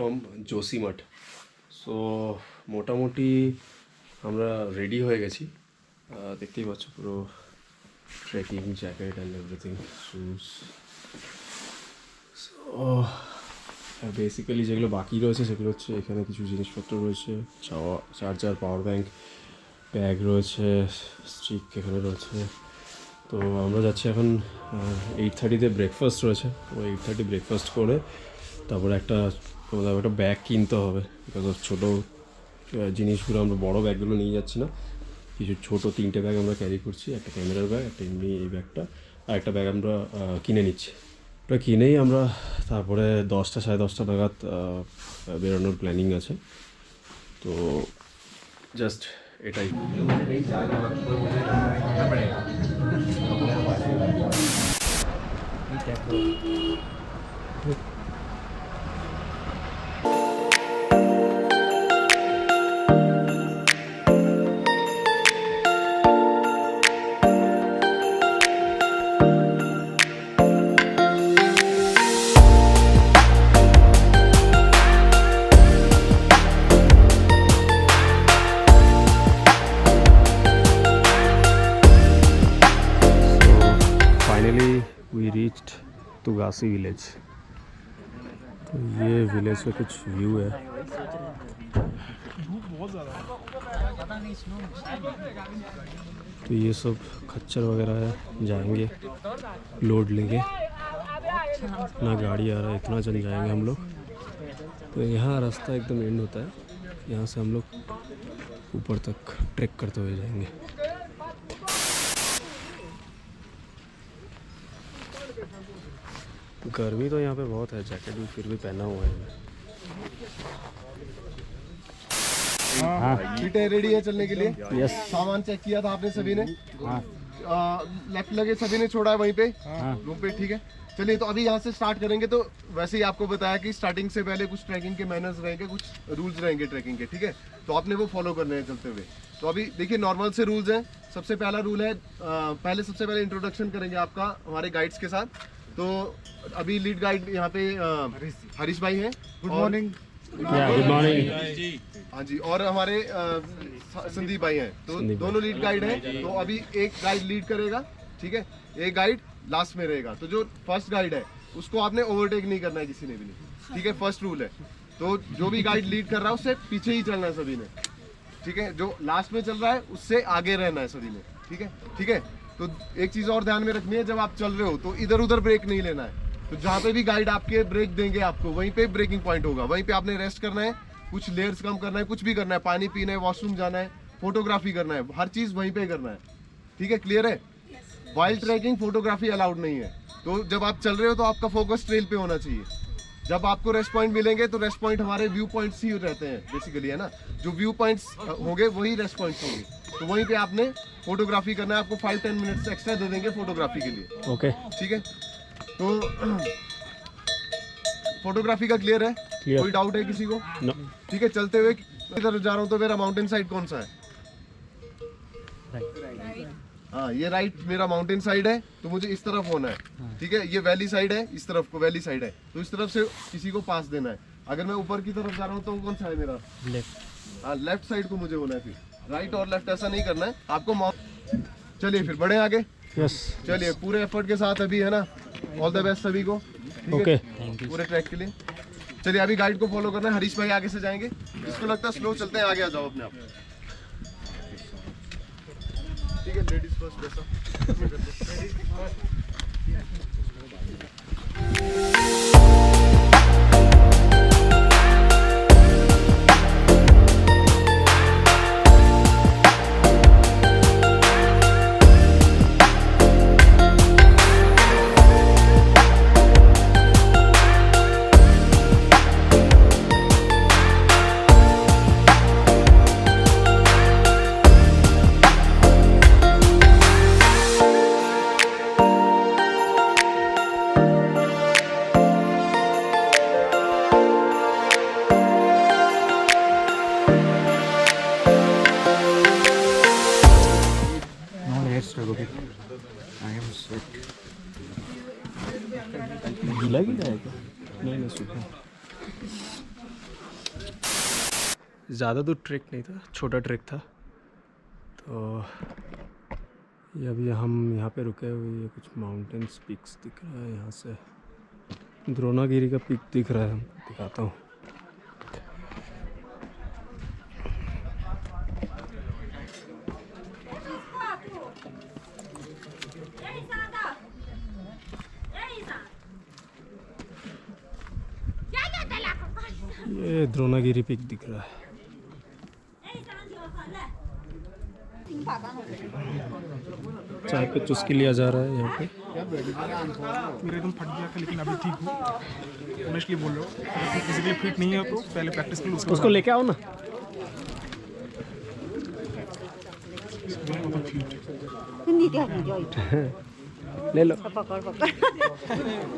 From জোশিমঠ। So মোটামুটি আমরা ready হয়ে গেছি, দেখতেই পাচ্ছ পুরো trekking jacket and everything, shoes. So basically যেগুলো বাকি রয়েছে সেগুলো হচ্ছে এখানে কিছু জিনিসপত্র রয়েছে, চার্জার, পাওয়ার ব্যাঙ্ক, ব্যাগ রয়েছে, স্টিক এখানে রয়েছে। তো আমরা যাচ্ছি এখন 8:30-তে ব্রেকফাস্ট রয়েছে, তো 8:30 ব্রেকফাস্ট করে তারপরে একটা ব্যাগ কিনতে হবে, বিকজ অফ ছোটো জিনিসগুলো আমরা বড় ব্যাগগুলো নিয়ে যাচ্ছি না, কিছু ছোটো 3টে ব্যাগ আমরা ক্যারি করছি, একটা ক্যামেরার ব্যাগ, একটা এমনি এই ব্যাগটা, আর একটা ব্যাগ আমরা কিনে নিচ্ছি। ওটা কিনেই আমরা তারপরে 10টা সাড়ে 10টা নাগাদ বেরোনোর প্ল্যানিং আছে। তো জাস্ট এটাই। We reached Tugasi village. तो ये विलेज का कुछ व्यू है। तो ये सब खच्चर वगैरह है, जाएंगे लोड लेंगे, ना गाड़ी आ रहा है, इतना चल जाएंगे हम लोग। तो यहाँ रास्ता एकदम एंड होता है, यहाँ से हम लोग ऊपर तक ट्रैक करते हुए जाएंगे। गर्मी तो यहाँ पे बहुत है, जैकेट भी फिर भी पहना हुआ है। हाँ रेडी है चलने के लिए। यस। सामान चेक किया था आपने सभी ने? हाँ। लेफ्ट लगे सभी ने छोड़ा है वहीं पे, रूम पे, ठीक है। चलिए तो अभी यहाँ से स्टार्ट करेंगे। तो वैसे ही आपको बताया कि स्टार्टिंग से पहले कुछ ट्रैकिंग के मैनर्स रहेंगे, कुछ रूल्स रहेंगे ट्रैकिंग के, ठीक है। तो आपने वो फॉलो करने हैं चलते हुए। तो अभी देखिए नॉर्मल से रूल्स हैं। सबसे पहला रूल है, सबसे पहले इंट्रोडक्शन करेंगे आपका हमारे गाइड्स के साथ। तो अभी लीड गाइड यहाँ पे हरीश भाई हैं। Good morning. Good morning. हाँ जी, और हमारे संदीप भाई हैं। तो दोनों लीड गाइड हैं। तो अभी एक गाइड लीड करेगा, ठीक है, एक गाइड लास्ट में रहेगा। तो जो फर्स्ट गाइड है उसको आपने ओवरटेक नहीं करना है किसी ने भी नहीं, ठीक है, फर्स्ट रूल है। तो जो भी गाइड लीड कर रहा है उससे पीछे ही चलना है सभी ने, ठीक है। जो लास्ट में चल रहा है उससे आगे रहना है सभी ने, ठीक है, ठीक है। तो एक चीज और ध्यान में रखनी है, जब आप चल रहे हो तो इधर उधर ब्रेक नहीं लेना है। तो जहाँ पे भी गाइड आपके ब्रेक देंगे आपको, वहीं पे ब्रेकिंग पॉइंट होगा, वहीं पे आपने रेस्ट करना है, कुछ लेयर्स कम करना है, कुछ भी करना है, पानी पीना है, वॉशरूम जाना है, फोटोग्राफी करना है, हर चीज वहीं पे करना है, ठीक है, क्लियर है। वाइल्ड ट्रैकिंग फोटोग्राफी अलाउड नहीं है। तो जब आप चल रहे हो तो आपका फोकस ट्रेल पे होना चाहिए। जब आपको रेस्ट पॉइंट मिलेंगे तो रेस्ट पॉइंट हमारे व्यू पॉइंट्स ही रहते हैं बेसिकली, है ना। जो व्यू पॉइंट्स होंगे वही रेस्ट पॉइंट्स होंगे। तो वहीं पे आपने फोटोग्राफी करना है। आपको 5-10 मिनट्स एक्स्ट्रा दे देंगे फोटोग्राफी के लिए, ओके, ठीक है। तो फोटोग्राफी का क्लियर है? कोई डाउट है किसी को? नो। ठीक है, चलते हुए इधर जा रहा हूँ। तो मेरा माउंटेन साइड कौन सा है? हाँ, ये राइट मेरा माउंटेन साइड है। तो मुझे इस तरफ होना है, ठीक है। ये वैली साइड है, इस तरफ को वैली साइड है। तो इस तरफ से किसी को पास देना है। अगर मैं ऊपर की तरफ जा रहा हूँ तो कौन सा है मेरा? लेफ्ट। हाँ, लेफ्ट साइड को मुझे होना है। फिर राइट और लेफ्ट ऐसा नहीं करना है आपको। चलिए फिर बढ़े आगे। यस, चलिए पूरे एफर्ट के साथ अभी, है ना। ऑल द बेस्ट सभी को, ओके, पूरे ट्रैक के लिए। चलिए अभी गाइड को फॉलो करना है। हरीश भाई आगे से जाएंगे। इसको लगता है स्लो चलते हैं, आगे आ जाओ अपने आप, ठीक है। लेडीज फर्स्ट वैसा। ज़्यादा दूर ट्रैक नहीं था, छोटा ट्रैक था। तो ये अभी हम यहाँ पे रुके हुए, ये कुछ माउंटेन्स पिक्स दिख रहा है यहाँ से, द्रोणागिरी का पिक दिख रहा है, हम दिखाता हूँ। ये द्रोणागिरी पिक दिख रहा है। चाय पे चुस्की लिया जा रहा है यहाँ पे। मेरे एकदम फट गया था लेकिन अभी ठीक हूँ। ऑनेस्टली बोल रहा हूँ, फिजिकली फिट नहीं है तो पहले प्रैक्टिस कर लो, उसको लेके आओ ना। ले लो। पकड़ पकड़।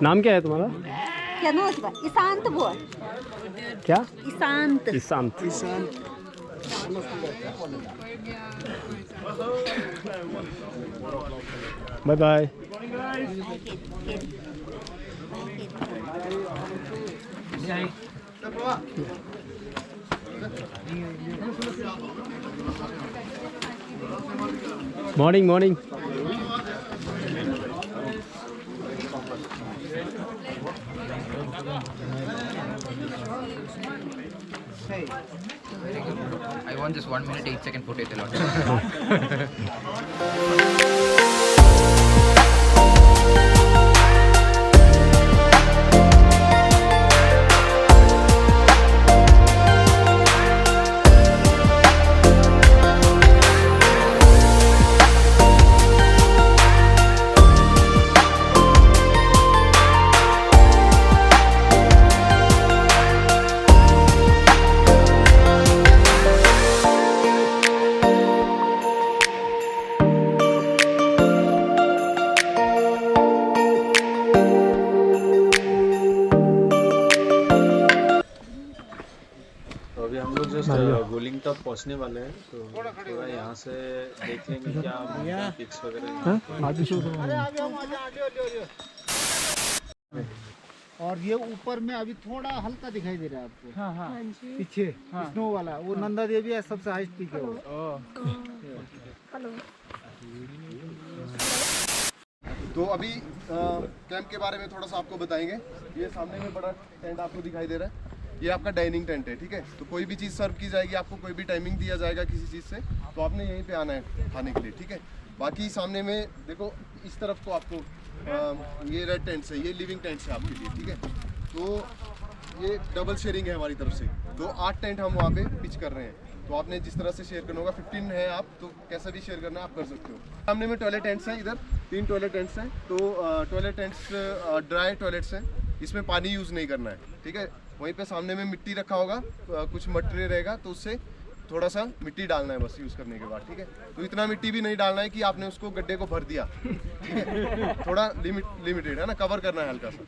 नाम क्या है तुम्हारा? क्या नाम है? ईशांत बोल। क्या? Ishant. Ishant. Bye bye. Morning morning. I want just 1 minute 8 second footage allowed. तो अभी हम लोग जस्ट गोलिंग तक पहुंचने वाले हैं, तो थोड़ा यहाँ से देख लेंगे क्या पिक्स वगैरह। और ये ऊपर में अभी थोड़ा हल्का दिखाई दे रहा है आपको। हाँ हाँ पीछे स्नो वाला वो नंदा देवी है, सबसे हाईएस्ट पीक है वो। तो अभी कैंप के बारे में थोड़ा सा आपको बताएंगे। ये सामने में बड़ा टेंट आपको दिखाई दे रहा है, ये आपका डाइनिंग टेंट है, ठीक है। तो कोई भी चीज़ सर्व की जाएगी, आपको कोई भी टाइमिंग दिया जाएगा किसी चीज़ से, तो आपने यहीं पे आना है खाने के लिए, ठीक है। बाकी सामने में देखो इस तरफ को आपको ये रेड टेंट्स है, ये लिविंग टेंट्स है आपके लिए, ठीक है। तो ये डबल शेयरिंग है हमारी तरफ से, तो 8 टेंट हम वहाँ पे पिच कर रहे हैं। तो आपने जिस तरह से शेयर करना होगा, 15 है आप, तो कैसा भी शेयर करना है आप कर सकते हो। सामने में टॉयलेट टेंट्स हैं, इधर 3 टॉयलेट टेंट्स हैं। तो टॉयलेट टेंट्स ड्राई टॉयलेट्स हैं, इसमें पानी यूज़ नहीं करना है, ठीक है। वहीं पे सामने में मिट्टी रखा होगा, कुछ मटेरियल रहेगा, तो उससे थोड़ा सा मिट्टी डालना है बस यूज़ करने के बाद, ठीक है। तो इतना मिट्टी भी नहीं डालना है कि आपने उसको गड्ढे को भर दिया, ठीक है। थोड़ा लिमिटेड है ना, कवर करना है हल्का सा,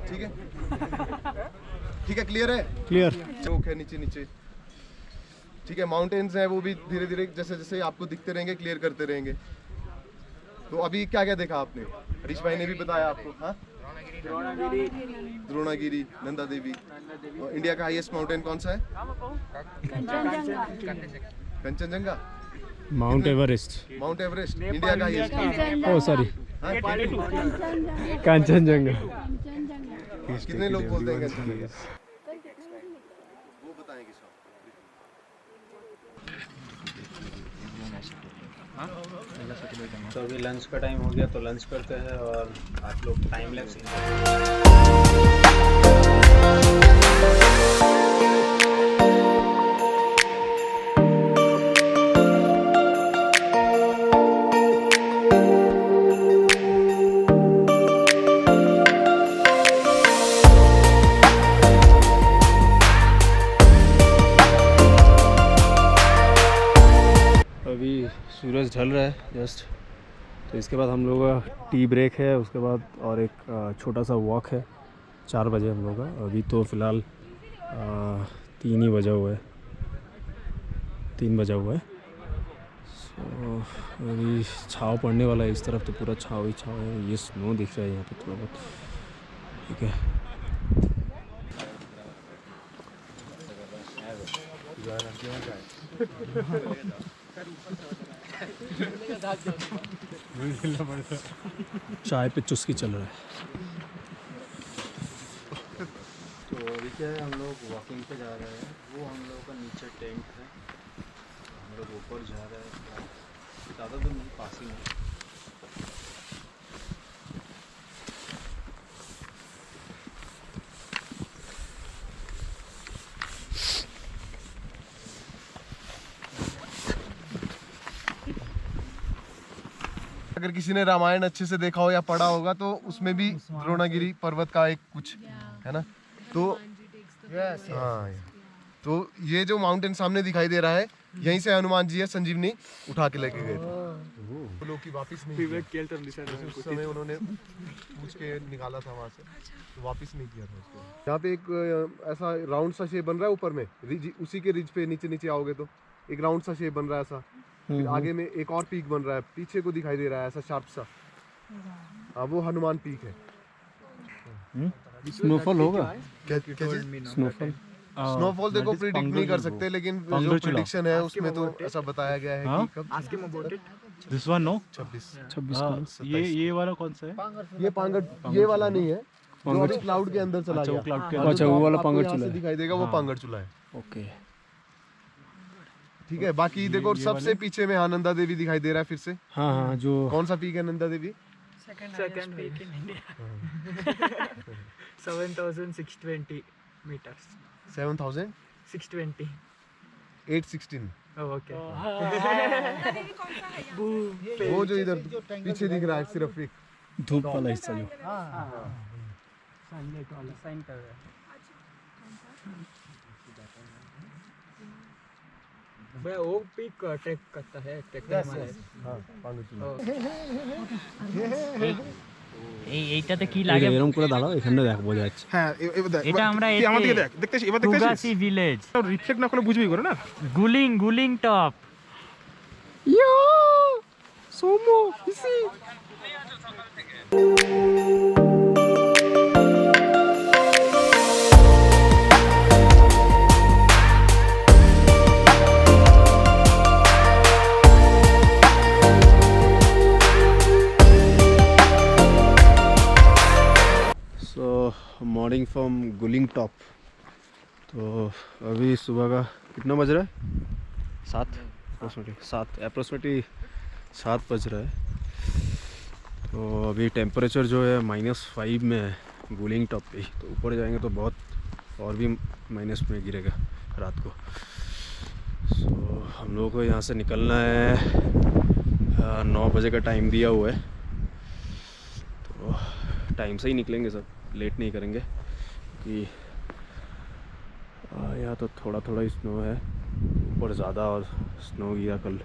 ठीक है। ठीक है, क्लियर है? क्लियर। चौक है नीचे नीचे, ठीक है। माउंटेन्स हैं, वो भी धीरे धीरे जैसे जैसे आपको दिखते रहेंगे क्लियर करते रहेंगे। तो अभी क्या क्या देखा आपने? हरीश भाई ने भी बताया आपको। हाँ, द्रोणागिरी, नंदा देवी। और इंडिया का हाईएस्ट माउंटेन कौन सा है? Kanchenjunga. Mount Everest. Mount Everest India का हाईएस्ट। ओ सॉरी, कंचनजंगा। कितने लोग बोलते हैं कंचनजंगा? वो बताएंगे सब। तो अभी लंच का टाइम हो गया, तो लंच करते हैं और आप लोग टाइम लैप्स। अभी सूरज ढल रहा है जस्ट, तो इसके बाद हम लोग का टी ब्रेक है, उसके बाद और एक छोटा सा वॉक है 4 बजे हम लोग का। अभी तो फ़िलहाल 3 ही बजा हुआ है, 3 बजा हुआ है। सो अभी छाँव पड़ने वाला है, इस तरफ तो पूरा छाँव ही छाँव है। ये स्नो दिख रहा है यहाँ पे थोड़ा बहुत, ठीक है। चाय पे चुस्की चल रहा है। तो अभी क्या है, हम लोग वॉकिंग पे जा रहे हैं। वो हम लोग का नीचे टेंट है, हम लोग ऊपर जा रहे हैं। ज़्यादा दूर नहीं, पास ही में। अगर किसी ने रामायण अच्छे से देखा हो या पढ़ा होगा तो उसमें भी द्रोणागिरी पर्वत का एक कुछ है ना। तो हाँ, तो ये जो माउंटेन सामने दिखाई दे रहा है, यहीं से हनुमान जी है संजीवनी उठा के लेके गए थे। वो लोग की वापस नहीं किया। उस समय उन्होंने पूछ के निकाला था वहां से, तो वापस नहीं किया था उसको। यहाँ पे एक ऐसा राउंड सा शेप बन रहा है ऊपर में, रिज, उसी के रिज पे नीचे नीचे आओगे तो एक राउंड सा शेप बन रहा है ऐसा। फिर आगे में एक और पीक बन रहा है, पीछे को दिखाई दे रहा है ऐसा शार्प सा। हाँ, वो हनुमान पीक है। स्नोफॉल होगा? स्नोफॉल स्नोफॉल देखो प्रिडिक्ट नहीं कर सकते, लेकिन जो प्रिडिक्शन है उसमें तो ऐसा बताया गया है कि कब दिस वन नो 26 ये वाला कौन सा है? ये पांगड़, ये वाला नहीं है जो अभी क्लाउड के अंदर चला गया। क्लाउड के अच्छा, वो वाला पांगड़ चूल्हा है। दिखाई देगा वो पांगड़ चूल्हा है। ओके, ठीक है। बाकी देखो सबसे पीछे में आनंदा देवी दिखाई दे रहा है फिर से। हाँ हाँ, जो कौन सा पीक है Nanda Devi? Second peak in India. 7,620 meters. 7,620 816। Oh, okay. वो जो इधर पीछे दिख रहा है सिर्फ एक धूप वाला हिस्सा जो Sunlight वाला sign कर रहा है। भैया वो पीक ट्रैक करता है, ट्रैक करता है। हाँ, पांगड़ चूल्हा। এইটাতে কি লাগে? এরকম করে দাঁড়াও, এখানে দেখ বোঝা যাচ্ছে। হ্যাঁ, এটা আমরা আমার দিকে দেখ, দেখতেছিস? এবার দেখতেছিস? গুগাসি ভিলেজ, রিফ্লেক্ট না করলে বুঝবি করে না। গুলিং টপ। ইয়ো সোমো পিসি। Morning from Guling top. तो अभी सुबह का कितना बज रहा है? 7 अप्रोक्सीमेटली 7 बज रहा है। तो अभी टेम्परेचर जो है -5 में है गुलिंग टॉप पे। तो ऊपर जाएंगे तो बहुत और भी माइनस में गिरेगा रात को। सो हम लोगों को यहाँ से निकलना है, 9 बजे का टाइम दिया हुआ है। तो टाइम से ही निकलेंगे सब, लेट नहीं करेंगे कि यहाँ तो थोड़ा थोड़ा ही स्नो है, ऊपर ज़्यादा और स्नो गिरा कल।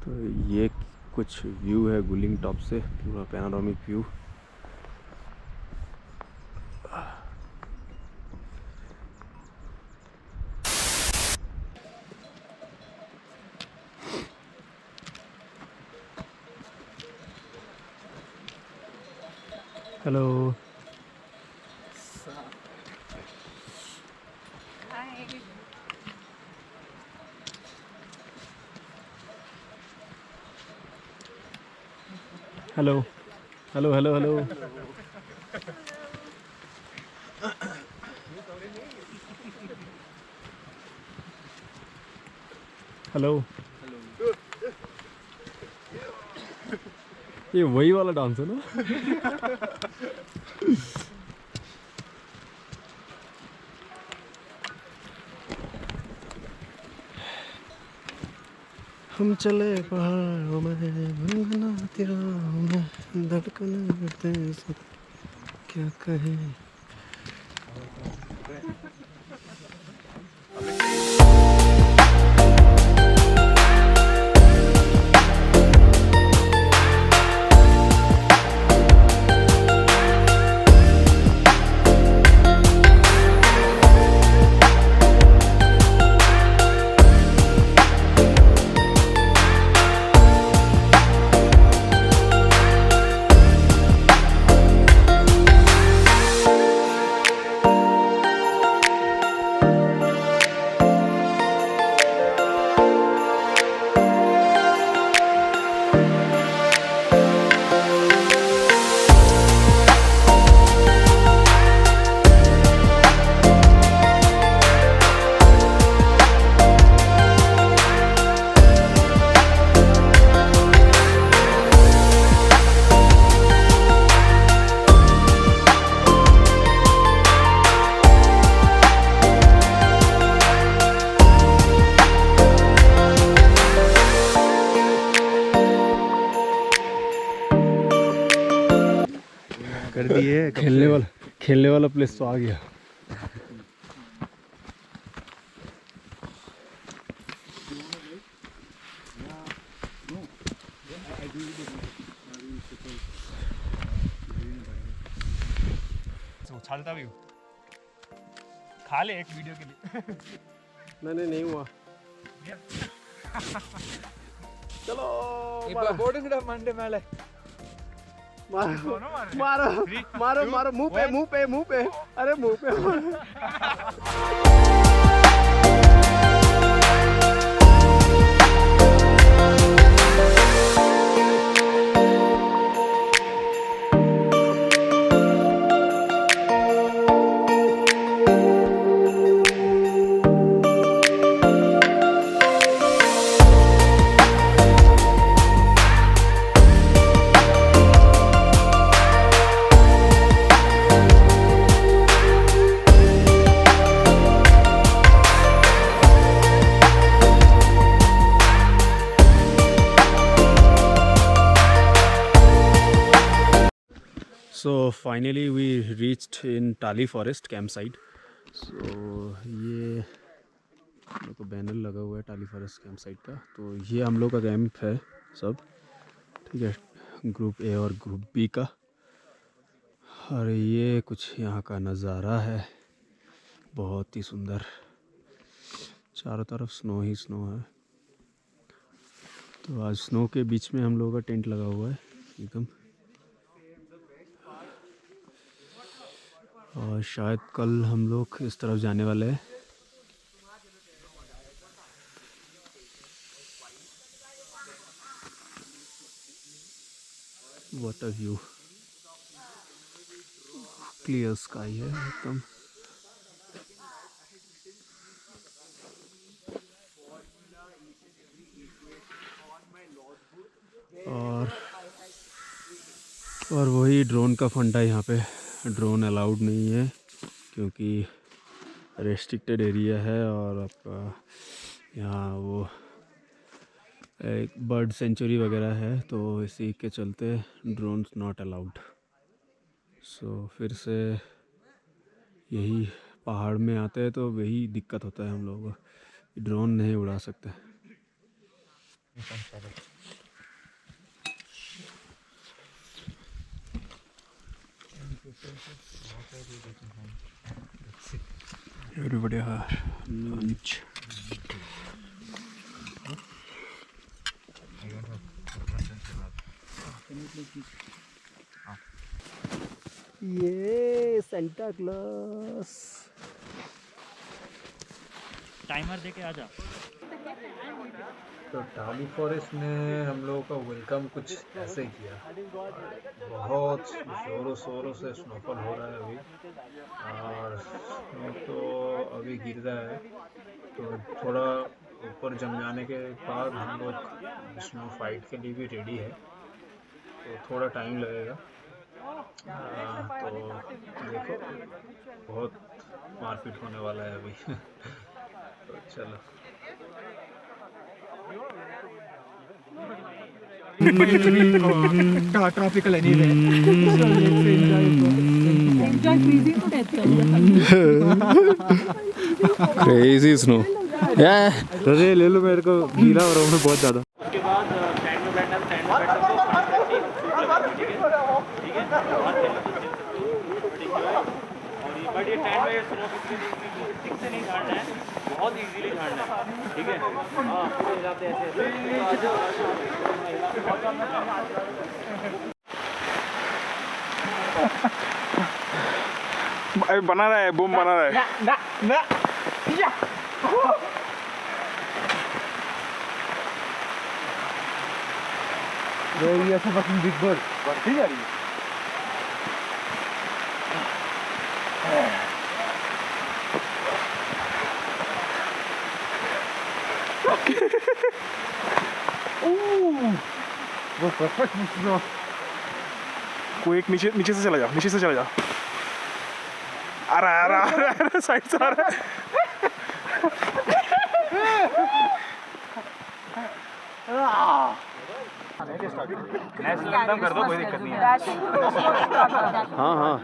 तो ये कुछ व्यू है गुलिंग टॉप से, पूरा panoramic view. Hello, hello hello hello hello. Hello, ये वही वाला डांस है ना? हम चले पहाड़ों में, गुनगुनाती राहों में, धड़कन करते सब क्या कहें। कर दिए खेलने वाला प्लेस तो आ गया। उछालता भी हूँ, खा ले एक वीडियो के लिए। नहीं हुआ। चलो मंडे मेले मारो मुंह पे अरे मुंह पे। So finally we reached in Tali Forest campsite. So ये हम लोग को बैनर लगा हुआ है टाली फॉरेस्ट कैंप साइट का। तो ये हम लोग का कैंप है सब, ठीक है, ग्रुप ए और ग्रुप बी का। और ये कुछ यहाँ का नज़ारा है, बहुत ही सुंदर, चारों तरफ स्नो ही स्नो है। तो आज स्नो के बीच में हम लोगों का टेंट लगा हुआ है एकदम। और शायद कल हम लोग इस तरफ जाने वाले हैं। What a view, clear sky है एकदम। और वही ड्रोन का फंडा, यहाँ पे ड्रोन अलाउड नहीं है क्योंकि रेस्ट्रिक्टेड एरिया है। और आपका यहाँ वो एक बर्ड सेंचुरी वगैरह है, तो इसी के चलते ड्रोन्स नॉट अलाउड। सो फिर से यही पहाड़ में आते हैं तो वही दिक्कत होता है हम लोगों को, ड्रोन नहीं उड़ा सकते। Everybody have lunch. ये सेंटा क्लॉस। टाइमर देके आ जा। तो टाली फॉरेस्ट ने हम लोगों का वेलकम कुछ ऐसे किया। बहुत ज़ोरों शोरों से स्नोफॉल हो रहा है अभी, और स्नो तो अभी गिर रहा है। तो थोड़ा ऊपर जम जाने के बाद हम लोग स्नो फाइट के लिए भी रेडी है, तो थोड़ा टाइम लगेगा। तो देखो, बहुत मारपीट होने वाला है अभी। तो चलो। Tropical anyway crazy snow. अरे ले लो, मेरे को गीला हो रहा हूँ बहुत ज़्यादा। उसके बाद स्टैंड में बैठना, स्टैंड में बैठ सकते हो, ठीक है। और ये बट ये स्टैंड में स्नो स्टिक से नहीं झाड़ना है, बहुत इजीली झाड़ना है, ठीक है। हाँ, हिलाते ऐसे बना रहा है, बूम बना रहा है। ये ऐसा fucking big bird बढ़ती जा रही है। वो परफेक्ट। कोई एक नीचे से चला जा, आ रहा साइड से आ रहा है। नेशनल एंथम कर दो, कोई दिक्कत नहीं है। हाँ हाँ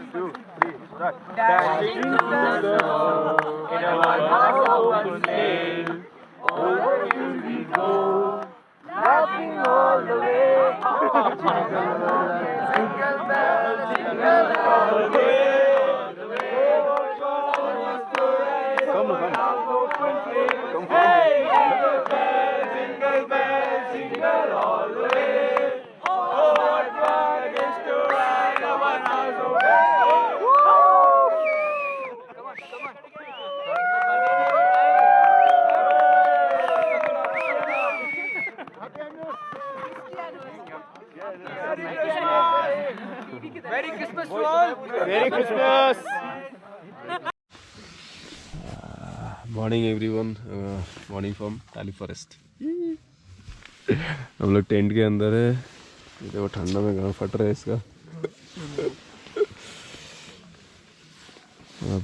Merry Christmas to all. Merry Christmas. Morning everyone, morning from टाली फॉरेस्ट। हम लोग टेंट के अंदर है, ये देखो ठंडा में गाँव फट रहा है इसका।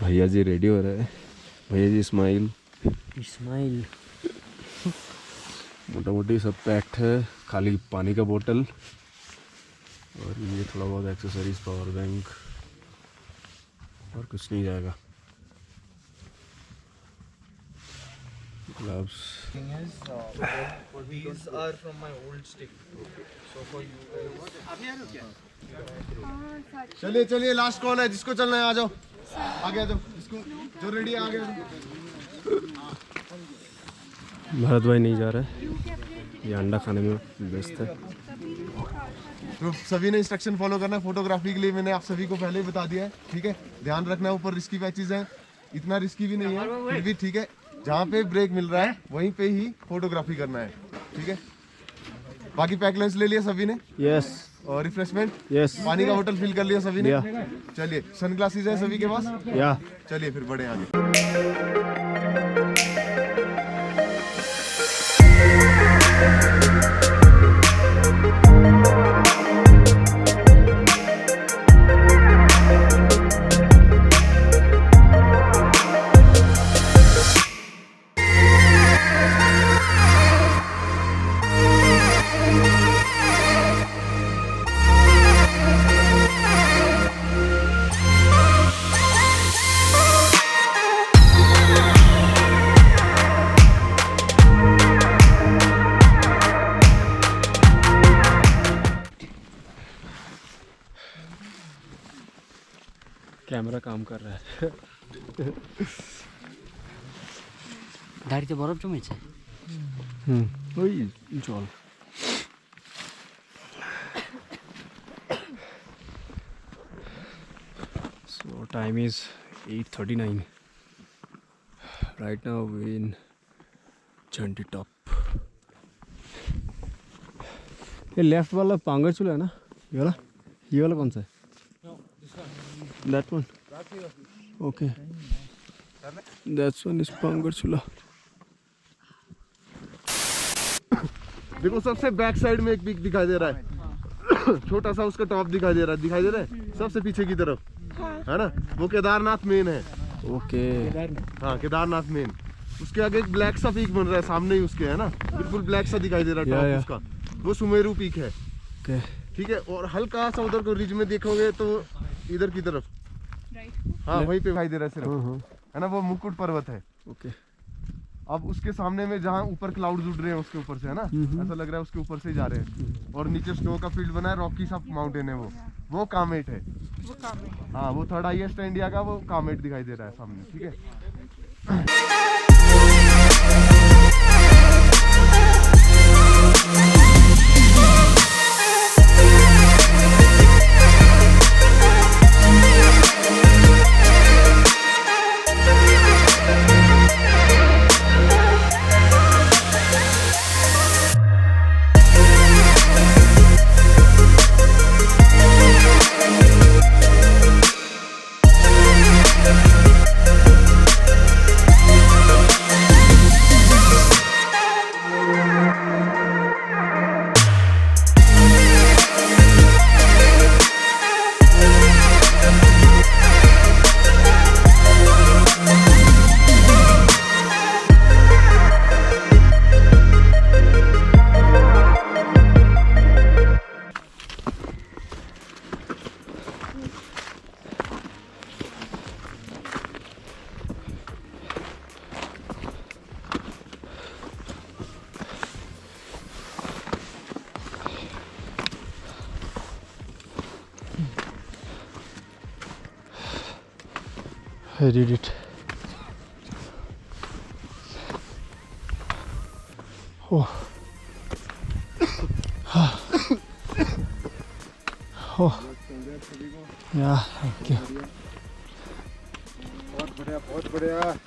भैया जी रेडी हो रहे हैं, भैया जी स्माइल मोटा मोटी सब पैक्ड है, खाली पानी का बोतल और ये थोड़ा बहुत एक्सेसरीज, पावर बैंक और कुछ नहीं जाएगा। Gloves These are from my old stick. So for you guys. चलिए चलिए, लास्ट कौन है जिसको चलना है? आ जाओ, आगे आ जाओ, जिसको जो रेडी है आगे आ जाओ। भरत भाई नहीं जा रहा है, ये अंडा खाने में व्यस्त है। तो सभी ने इंस्ट्रक्शन फॉलो करना है। फोटोग्राफी के लिए मैंने आप सभी को पहले ही बता दिया है, ठीक है? ध्यान रखना है, ऊपर रिस्की पैचेज हैं, इतना रिस्की भी नहीं है, फिर भी ठीक है। जहाँ पे ब्रेक मिल रहा है वहीं पे ही फोटोग्राफी करना है, ठीक है? बाकी पैक लंच ले लिया सभी ने? यस। और रिफ्रेशमेंट? यस। पानी का बोतल फिल कर लिया सभी ने? चलिए, सनग्लासेस है सभी के पास? या चलिए फिर बढ़े आगे। कैमरा काम कर रहा है। দাড়িতে বরফ জমেছে। ওই জল। So time is 8:39. Right now we in Chanti Top. ये लेफ्ट वाला पांगर चूल्हा है ना? ये वाला कौन सा है? That one. Okay. That one is Pangar Chula. देखो सबसे बैक साइड में एक पीक दिखाई दे रहा है, छोटा सा उसका टॉप दिखाई दे रहा है, सबसे पीछे की तरफ, है ना? वो केदारनाथ मेन है। ओके। हाँ, केदारनाथ मेन। उसके आगे एक ब्लैक सा पीक बन रहा है सामने ही उसके, है ना? बिल्कुल ब्लैक सा दिखाई दे रहा है टॉप उसका, वो सुमेरु पीक है। ठीक है, और हल्का सा उधर को रिज में देखोगे तो इधर की तरफ, हाँ वहीं पे दिखाई दे रहा है सिर्फ, है ना? वो मुकुट पर्वत है। ओके। अब उसके सामने में जहाँ ऊपर क्लाउड्स उड़ रहे हैं उसके ऊपर से, है ना? ऐसा लग रहा है उसके ऊपर से ही जा रहे हैं, और नीचे स्नो का फील्ड बना है, रॉकी सा माउंटेन है वो कामेट है। हाँ, वो थर्ड हाईएस्ट है इंडिया का, वो कामेट दिखाई दे रहा है सामने, ठीक है? I did it. Oh. Oh. Yeah, thank you. बहुत बढ़िया, बहुत बढ़िया.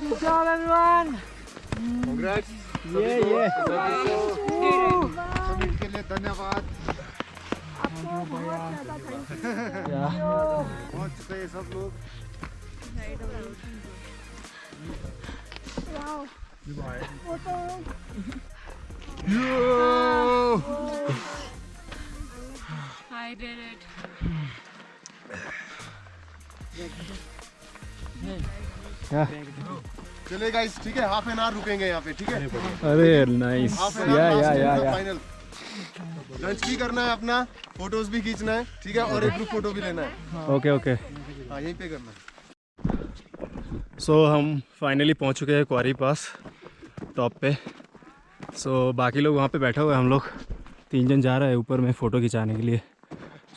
Good job, everyone. Congrats. Yeah. Summit के लिए धन्यवाद. पहुंच चुके हैं सब लोग. I did it. चले गाइस, ठीक है, हाफ एन आवर रुकेंगे यहाँ पे, ठीक है. अरे नाइस. या फाइनल. लंच भी करना है अपना, फोटोज भी खींचना है, ठीक है, और एक ग्रुप फोटो भी लेना है. Okay okay. हाँ, यहीं पे करना है. सो हम फाइनली पहुंच चुके हैं क्वारी पास टॉप पे. सो बाकी लोग वहाँ पे बैठे हुए हैं, हम लोग 3 जन जा रहे हैं ऊपर में फ़ोटो खिंचाने के लिए.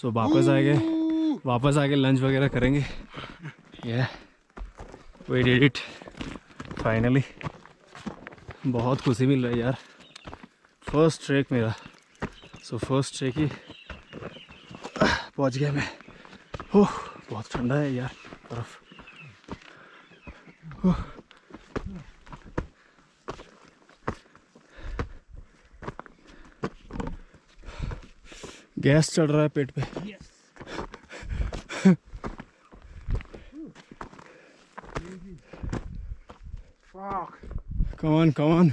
सो वापस आके लंच वगैरह करेंगे. We did it finally. बहुत खुशी मिल रही है यार. फर्स्ट ट्रैक मेरा. सो फर्स्ट ट्रैक ही पहुंच गया मैं. बहुत ठंडा है यार बर्फ. गैस चढ़ रहा है पेट पे. Come on.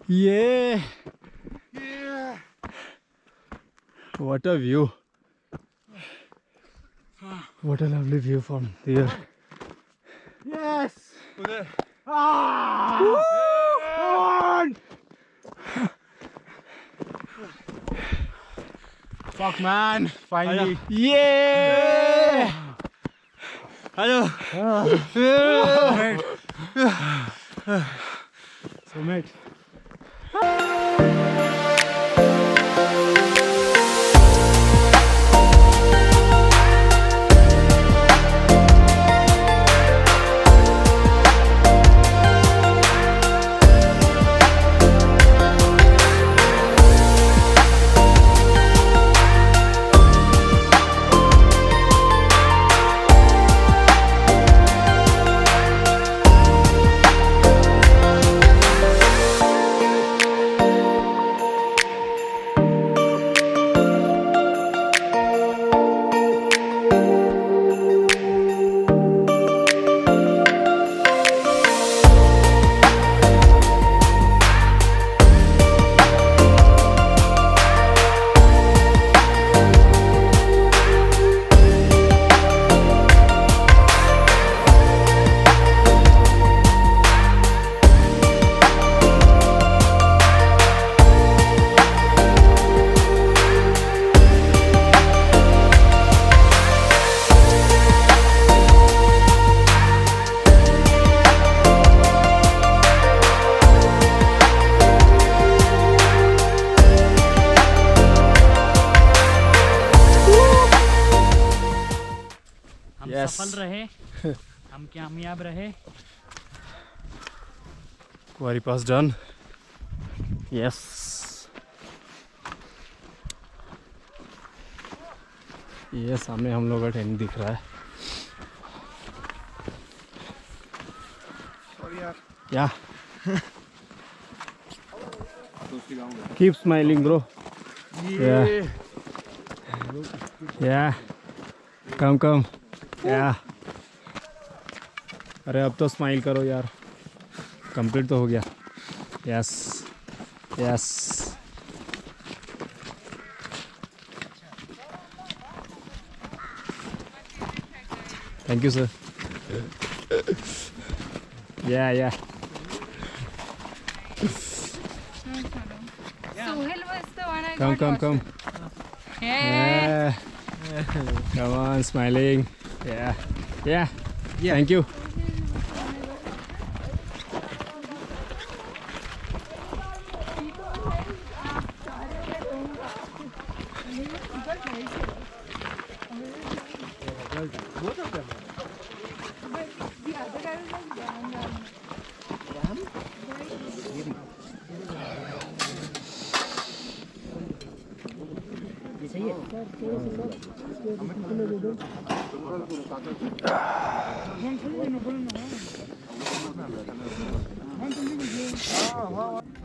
Yeah. What a view. What a lovely view from here. Yes. Fuck man, finally. Yeah. Hello. So mate. हम Yes. सफल रहे, हम कामयाब रहे। क्वारी पास डन। यस, ये सामने हम लोग का टेंट दिख रहा है। क्या? Keep smiling bro. या कम कम या। अरे अब तो स्माइल करो यार, कंप्लीट तो हो गया। Yes yes, thank you sir. या Sohail was the one I come got come come. lost with. Yeah. Come on, smiling. Yeah. Thank you.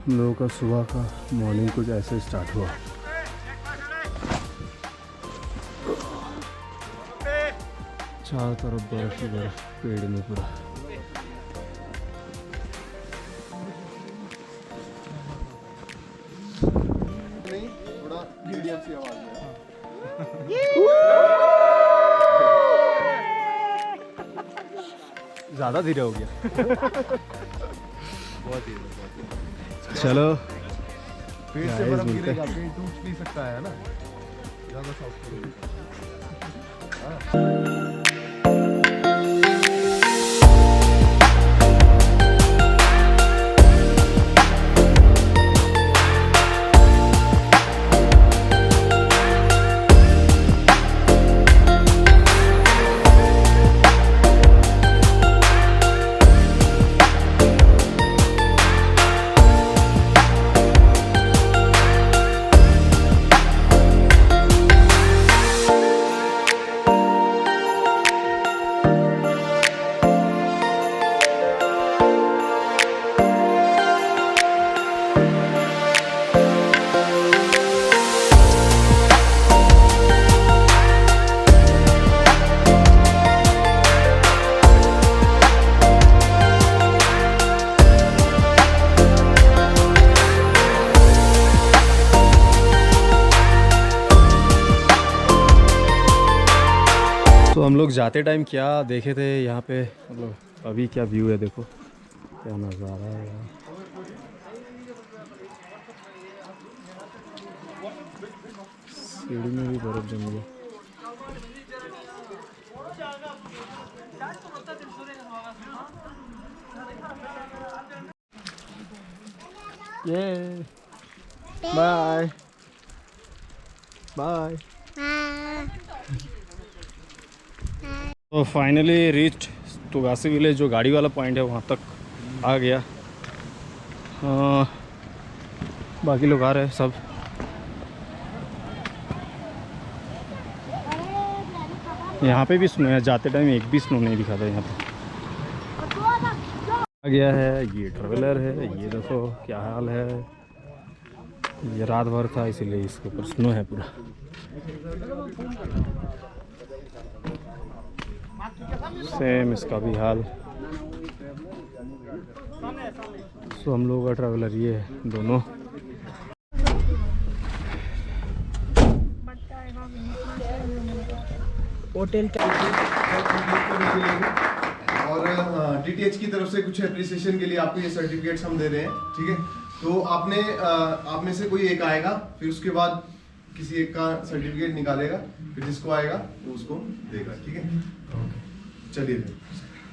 हम लोगों का सुबह का मॉर्निंग कुछ ऐसे स्टार्ट हुआ। चारों तरफ बर्फ ही बर्फ, पेड़ में पूरा। नहीं, थोड़ा मीडियम सी आवाज में। ज़्यादा धीरे हो गया। बहुत धीरे। चलो, पेट से बर्फ गिरेगा, पेट टूट नहीं सकता है ना, ज़्यादा सॉफ्ट। तो हम लोग जाते टाइम क्या देखे थे यहाँ पे, मतलब अभी क्या व्यू है, देखो क्या नज़ारा है यार। सीढ़ी में भी बर्फ जम गया। ये बाय बाय। तो फाइनली रीच्ड तुगासी विलेज, जो गाड़ी वाला पॉइंट है वहाँ तक आ गया। बाकी लोग आ रहे हैं सब। यहाँ पे भी स्नो है, जाते टाइम एक भी स्नो नहीं दिखा था यहाँ पे। आ गया है, ये ट्रेवलर है, ये देखो क्या हाल है। ये रात भर था इसीलिए इसके ऊपर स्नो है पूरा। सेम इसका भी हाल। सो हम लोगों का ट्रैवलर ये है दोनों। होटल और डीटीएच की तरफ से कुछ एप्रिसिएशन के लिए आपको ये सर्टिफिकेट्स हम दे रहे हैं, ठीक है। तो आपने आप में से कोई एक आएगा, फिर उसके बाद किसी एक का सर्टिफिकेट निकालेगा, फिर जिसको आएगा वो उसको देगा, ठीक है। चलिए फिर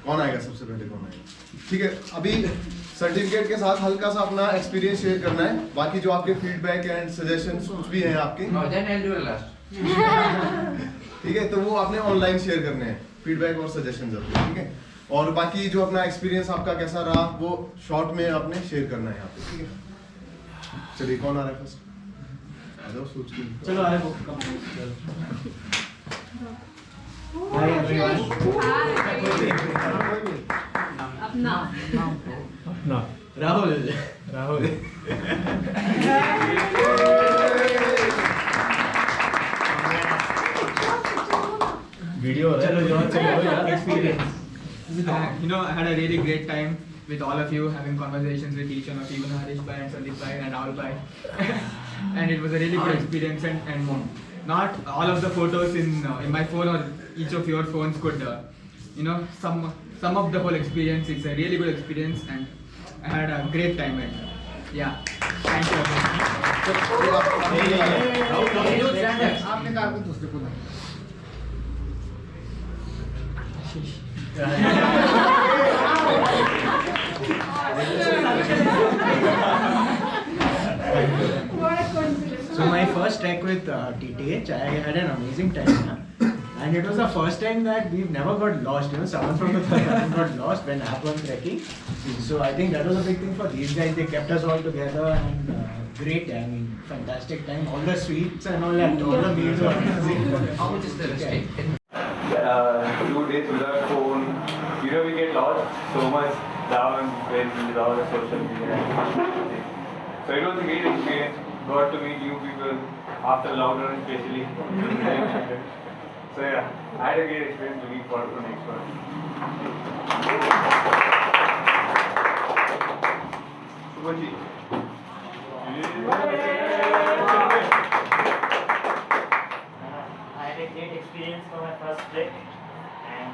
कौन आएगा सबसे पहले, कौन आएगा? ठीक है, अभी सर्टिफिकेट के साथ हल्का सा अपना एक्सपीरियंस शेयर करना है। बाकी जो आपके फीडबैक एंड सजेशंस कुछ भी हैं आपके, ठीक है, तो वो आपने ऑनलाइन शेयर करने हैं। फीडबैक और सजेशन जरूर, ठीक है। और बाकी जो अपना एक्सपीरियंस आपका कैसा रहा वो शॉर्ट में आपने शेयर करना है यहाँ पे, ठीक है। चलिए कौन आ रहा है फर्स्ट? आ जाओ सोच के। चलो आए वो हाय एवरीवन। अपना राहुल वीडियो चलो experience I had a really great time with all of you, having conversations with each one of you, Harish Bhai and Sandeep Bhai and Rahul Bhai. And it was a really good experience, and not all of the photos in my phone or each of your phones could sum up the whole experience. It's a really good experience, and I had a great time. And yeah, thank you. आपने कहा कि दूसरे को नहीं। So my first trek with TTH, I had an amazing time, and it was the first time that we've never got lost. Someone from the third got lost when app one trekking. So I think that was a big thing for these guys. They kept us all together, and great. I mean, fantastic time. All the sweets and all that, all the meals were amazing. How much is the rest? 2 days without phone. We get lost so much down without the social media. So it was a great experience. Got to meet new people after lockdown, especially. So yeah, I had a great experience. Looking forward to the next one. Subhaji. I had a great experience for my first trek, and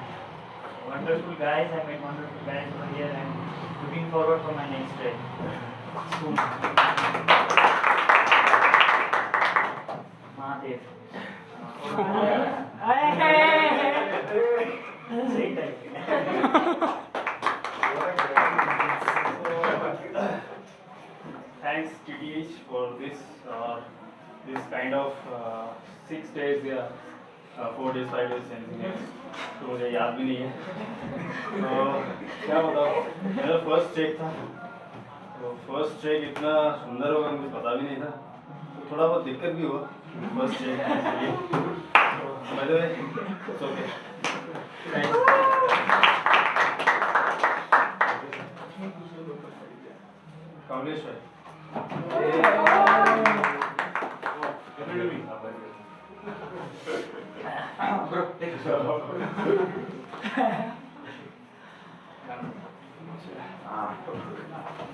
wonderful guys. I met wonderful guys over here, and looking forward for my next trek. Mahadev. Same time. Thanks TTH for this kind of 6 days, 4 days, 5 days, anything else. तो मुझे याद भी नहीं है। तो क्या बताओ, मेरा फर्स्ट ट्रेक था। तो फर्स्ट ट्रेक इतना सुंदर होगा मुझे पता भी नहीं था। तो थोड़ा बहुत दिक्कत भी हुआ फर्स्ट ट्रेक के लिए। तो by the way it's okay. Kamlesh भाई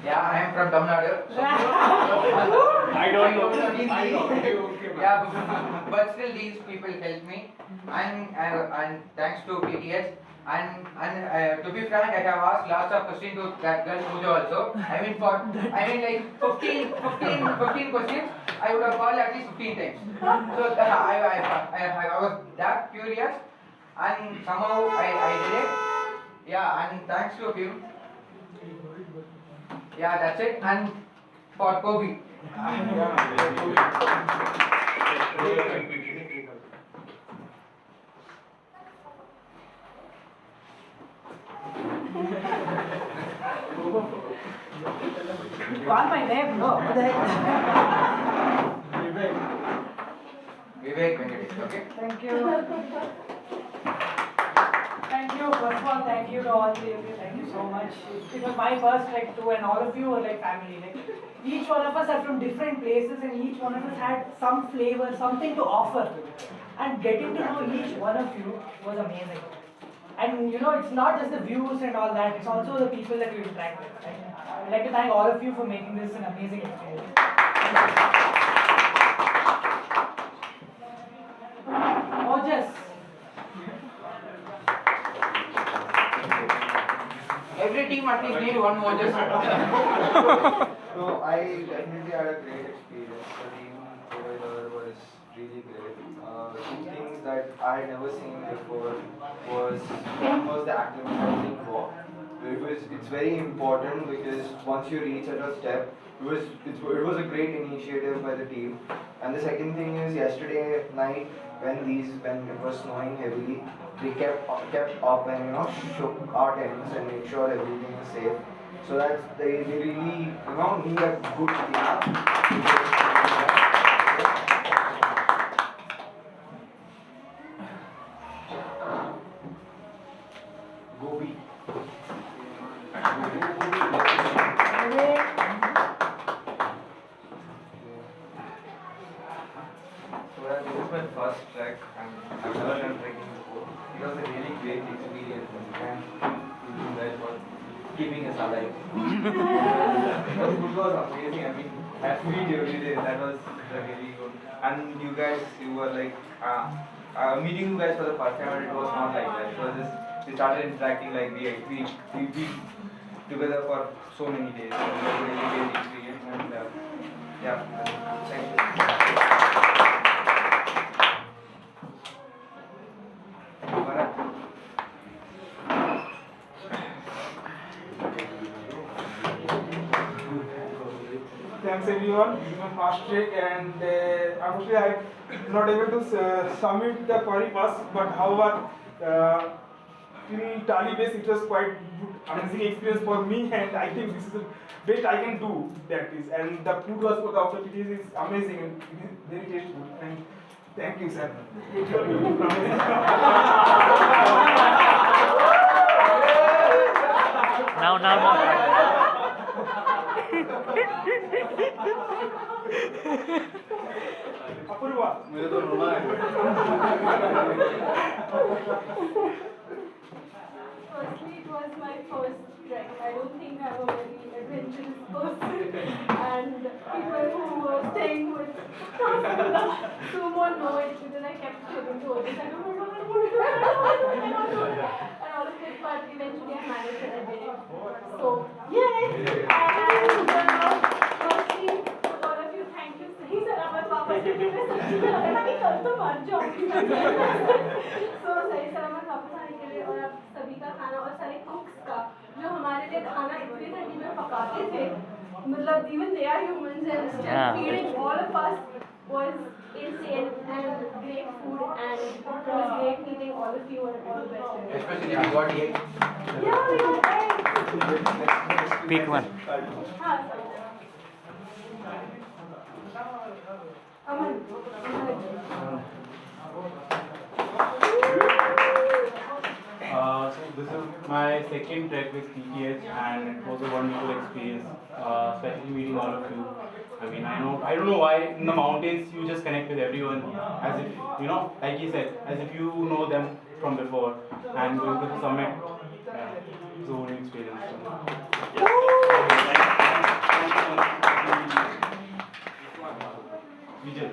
Yeah, I am from Tamil Nadu. I don't know. Yeah, but still these people helped me, and thanks to TTS. And to be frank, I have asked lots of questions to that girl Pooja also. I mean like 15 questions. I would have called at least 15 times. So I was that curious, and somehow I did it. Yeah, and thanks to him. Yeah, that's it. And for Kobe. Call my name, no. Vivek Venkatesh, okay? Thank you. Thank you. First of all, thank you to all three of you. Thank you so much. It was my first trek too, and all of you were like family. Like each one of us are from different places, and each one of us had some flavor, something to offer. And getting to know each one of you was amazing. And it's not just the views and all that, it's also the people that you interact with. I'd like to thank all of you for making this an amazing experience. Gorgeous. Every team at least need one more just. So I definitely had a great experience. The team over there was really great. Two things that I had never seen before was the acclimatizing walk. It's very important because once you reach at a step, it was a great initiative by the team, And the second thing is yesterday night when it was snowing heavily, we kept up and shook our tents and made sure everything is safe. So that they really need a good cleanup. Gobi. So this is my first trek and I've never done trekking before. It was a really great experience and you guys for keeping us alive. The food was amazing. I mean, I sweet every day. That was really good. And you guys, you were like meeting you guys for the first time, and it was not like that. It was just we started interacting like we together for so many days. It was a really great experience and yeah, thank you. Thanks everyone. This is my first trek, and unfortunately I'm not able to summit the quarry pass. But however, in Tali base it was quite good, amazing experience for me, and I think this is the best I can do. That is, and the food was for the authorities is amazing and it is very tasteful. And thank you, sir. Now. मुझे तो रोना है। Firstly, it was my first trek. I don't think I'm a very adventurous person, and people who were staying with sumo know it because I kept telling to others, I don't know, and all of it, but eventually I managed and I did it. So, yay! And firstly, all of you, thank you. He said, "Amar Papa, I कल तो मर जाऊंगी." So सही सलामत वापस आने के लिए और आप सभी का खाना और सारे कुक्स का जो हमारे लिए खाना इतनी ठंडी में पकाते थे, मतलब even they are humans and still feeding all of us was insane and great food, and it was great meeting all of you and all the best. Especially we got egg. Yeah, we got eggs. Pick one. So this is my second trek with TTH, and it was a wonderful experience, especially meeting all of you. I mean, I don't know why in the mountains you just connect with everyone as if, like he said, as if you know them from before, and going to the summit, it's a whole new experience. Vijay.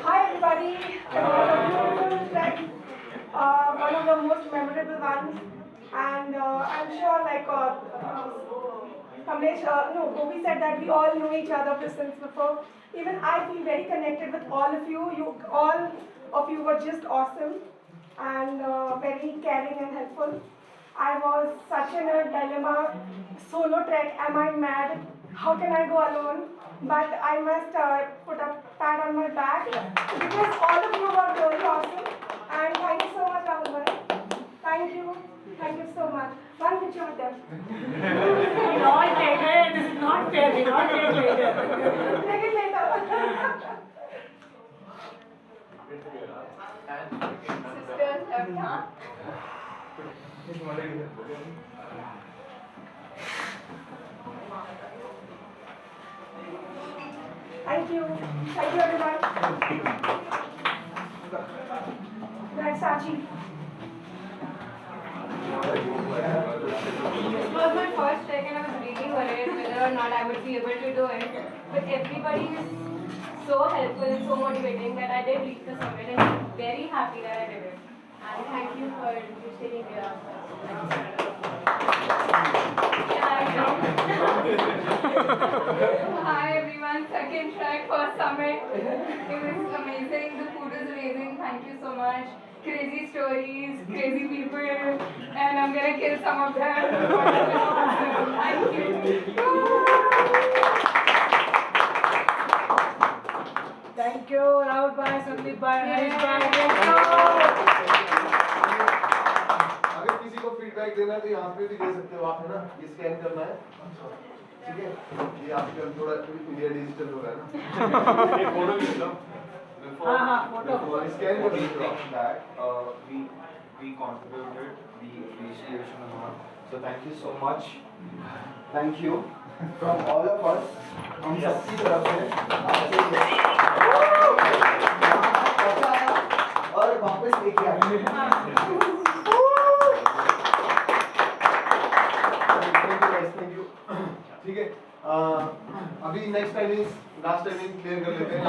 Hi everybody, beautiful trek, one of the most memorable ones, and I'm sure like Kamlesh, Gopi said that we all know each other since before. Even I feel very connected with all of you. All of you were just awesome and very caring and helpful. I was such in a dilemma, solo trek, am I mad? How can I go alone? But I must put a pat on my back because all of you were really awesome, and thank you so much, Rahul bhai. Thank you so much. One picture with them. Not later, this is not fair, we not take later. Take it later. Sisters have done. Thank you everyone. That's Sachi. This was my first trek and I was really worried whether or not I would be able to do it. But everybody is so helpful and so motivating that I did reach the summit, and I'm very happy that I did it. And thank you for taking care of us. Hi everyone, second trek, first summit. It was amazing, the food was amazing, thank you so much. Crazy stories, crazy people, and I'm gonna kill some of them. Thank you. Thank you, Rahul bhai, Sandeep bhai, Harish bhai. अगर किसी को feedback देना है तो यहाँ पे भी दे सकते हो आप, है ना? ये स्कैन करना है, ठीक है? ये आजकल थोड़ा इंडिया डिजिटल हो रहा है ना? ये फोटो भी लो। हाँ, फोटो। स्कैन कर लो। that we contributed the appreciation amount. So thank you so much. Thank you from all of us. हम सबकी तरफ से आपसे और वापस लेके आए। Thank you. ठीक है, अभी next timing last timing clear कर लेते हैं।